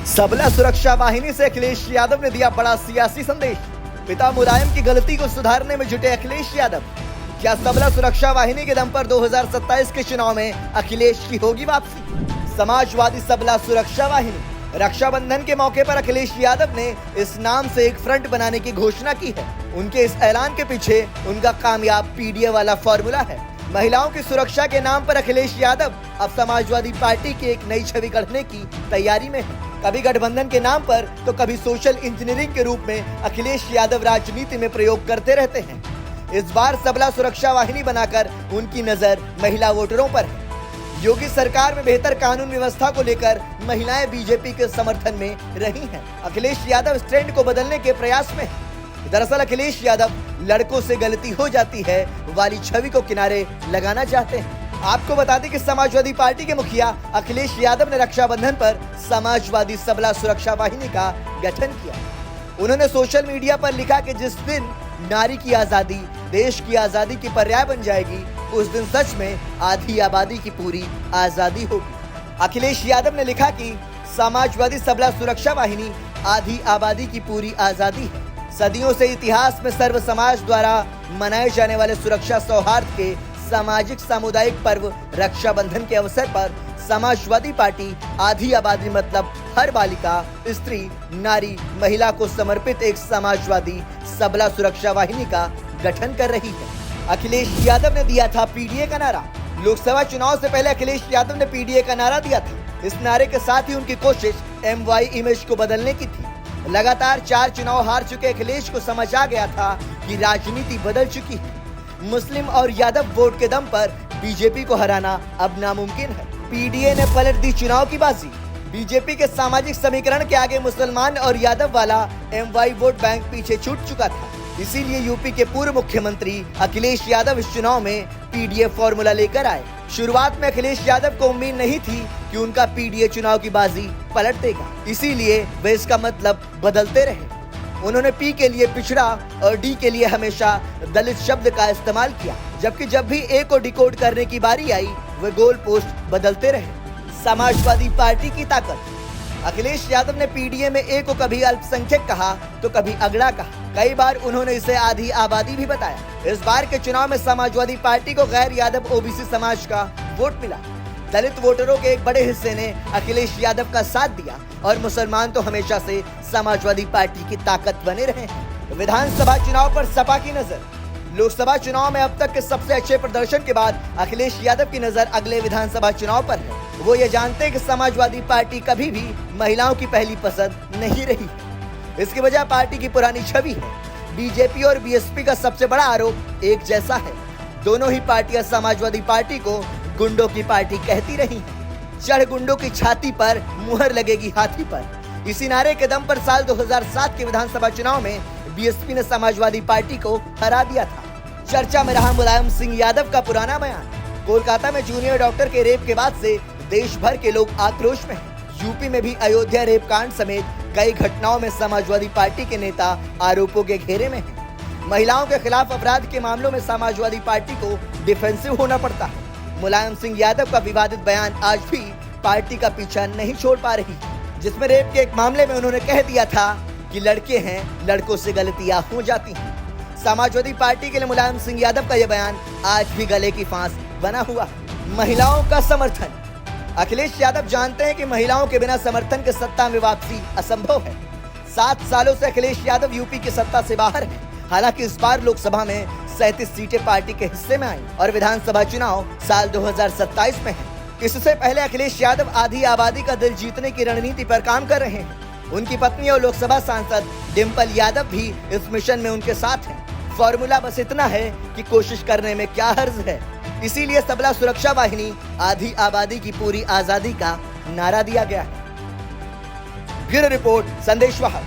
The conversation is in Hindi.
सबला सुरक्षा वाहिनी से अखिलेश यादव ने दिया बड़ा सियासी संदेश। पिता मुलायम की गलती को सुधारने में जुटे अखिलेश यादव। क्या सबला सुरक्षा वाहिनी के दम पर 2027 के चुनाव में अखिलेश की होगी वापसी? समाजवादी सबला सुरक्षा वाहिनी। रक्षाबंधन के मौके पर अखिलेश यादव ने इस नाम से एक फ्रंट बनाने की घोषणा की है। उनके इस ऐलान के पीछे उनका कामयाब पीडीए वाला फॉर्मूला है। महिलाओं की सुरक्षा के नाम पर अखिलेश यादव अब समाजवादी पार्टी की एक नई छवि गढ़ने की तैयारी में है। कभी गठबंधन के नाम पर तो कभी सोशल इंजीनियरिंग के रूप में अखिलेश यादव राजनीति में प्रयोग करते रहते हैं। इस बार सबला सुरक्षा वाहिनी बनाकर उनकी नजर महिला वोटरों पर है। योगी सरकार में बेहतर कानून व्यवस्था को लेकर महिलाएं बीजेपी के समर्थन में रही हैं। अखिलेश यादव इस ट्रेंड को बदलने के प्रयास में है। दरअसल अखिलेश यादव लड़कों से गलती हो जाती है वाली छवि को किनारे लगाना चाहते हैं। आपको बता दें कि समाजवादी पार्टी के मुखिया अखिलेश यादव ने रक्षाबंधन पर समाजवादी सबला सुरक्षा वाहिनी का गठन किया। उन्होंने सोशल मीडिया पर लिखा कि जिस दिन नारी की आजादी देश की आजादी की पर्याय बन जाएगी, उस दिन सच में आधी आबादी की पूरी आजादी होगी। अखिलेश यादव ने लिखा कि समाजवादी सबला सुरक्षा वाहिनी आधी आबादी की पूरी आजादी है। सदियों से इतिहास में सर्व समाज द्वारा मनाए जाने वाले सुरक्षा सौहार्द के सामाजिक सामुदायिक पर्व रक्षाबंधन के अवसर पर समाजवादी पार्टी आधी आबादी मतलब हर बालिका, स्त्री, नारी, महिला को समर्पित एक समाजवादी सबला सुरक्षा वाहिनी का गठन कर रही है। अखिलेश यादव ने दिया था पीडीए का नारा। लोकसभा चुनाव से पहले अखिलेश यादव ने पीडीए का नारा दिया था। इस नारे के साथ ही उनकी कोशिश एमवाई इमेज को बदलने की थी। लगातार 4 चुनाव हार चुके अखिलेश को समझ आ गया था कि राजनीति बदल चुकी है। मुस्लिम और यादव वोट के दम पर बीजेपी को हराना अब नामुमकिन है। पीडीए ने पलट दी चुनाव की बाजी। बीजेपी के सामाजिक समीकरण के आगे मुसलमान और यादव वाला एमवाई वोट बैंक पीछे छूट चुका था। इसीलिए यूपी के पूर्व मुख्यमंत्री अखिलेश यादव इस चुनाव में पीडीए फॉर्मूला लेकर आए। शुरुआत में अखिलेश यादव को उम्मीद नहीं थी कि उनका पीडीए चुनाव की बाजी पलट देगा, इसीलिए वे इसका मतलब बदलते रहे। उन्होंने पी के लिए पिछड़ा और डी के लिए हमेशा दलित शब्द का इस्तेमाल किया, जबकि जब भी ए को डिकोड करने की बारी आई वे गोल पोस्ट बदलते रहे। समाजवादी पार्टी की ताकत। अखिलेश यादव ने पीडीए में ए को कभी अल्पसंख्यक कहा तो कभी अगड़ा कहा। कई बार उन्होंने इसे आधी आबादी भी बताया। इस बार के चुनाव में समाजवादी पार्टी को गैर यादव ओबीसी समाज का वोट मिला। दलित वोटरों के एक बड़े हिस्से ने अखिलेश यादव का साथ दिया और मुसलमान तो हमेशा से समाजवादी पार्टी की ताकत बने रहे हैं। विधानसभा चुनाव पर सपा की नजर। लोकसभा चुनाव में अब तक के सबसे अच्छे प्रदर्शन के बाद अखिलेश यादव की नजर अगले विधानसभा चुनाव पर है। वो ये जानते हैं कि समाजवादी पार्टी कभी भी महिलाओं की पहली पसंद नहीं रही है। इसकी वजह पार्टी की पुरानी छवि है। बीजेपी और बीएसपी का सबसे बड़ा आरोप एक जैसा है। दोनों ही पार्टियां समाजवादी पार्टी को गुंडों की पार्टी कहती रही हैं। चढ़ गुंडों की छाती पर मुहर लगेगी हाथी पर। इसी नारे के दम पर साल 2007 के विधानसभा चुनाव में बीएसपी ने समाजवादी पार्टी को हरा दिया था। चर्चा में रहा मुलायम सिंह यादव का पुराना बयान। कोलकाता में जूनियर डॉक्टर के रेप के बाद से देश भर के लोग आक्रोश में हैं। यूपी में भी अयोध्या रेप कांड समेत कई घटनाओं में समाजवादी पार्टी के नेता आरोपों के घेरे में हैं। महिलाओं के खिलाफ अपराध के मामलों में समाजवादी पार्टी को डिफेंसिव होना पड़ता है। मुलायम सिंह यादव का विवादित बयान आज भी पार्टी का पीछा नहीं छोड़ पा रही, जिसमें रेप के एक मामले में उन्होंने कह दिया था कि लड़के हैं, लड़कों से गलतियां हो जाती हैं। समाजवादी पार्टी के लिए मुलायम सिंह यादव का यह बयान आज भी गले की फांस बना हुआ है। महिलाओं का समर्थन। अखिलेश यादव जानते हैं कि महिलाओं के बिना समर्थन के सत्ता में वापसी असंभव है। 7 सालों से अखिलेश यादव यूपी की सत्ता से बाहर है। हालांकि इस बार लोकसभा में 37 सीटें पार्टी के हिस्से में आई और विधानसभा चुनाव साल 2027 में है। इससे पहले अखिलेश यादव आधी आबादी का दिल जीतने की रणनीति पर काम कर रहे हैं। उनकी पत्नी और लोकसभा सांसद डिम्पल यादव भी इस मिशन में उनके साथ हैं। फॉर्मूला बस इतना है कि कोशिश करने में क्या हर्ज है। इसीलिए सबला सुरक्षा वाहिनी आधी आबादी की पूरी आजादी का नारा दिया गया है। ब्यूरो रिपोर्ट, संदेश वाहक।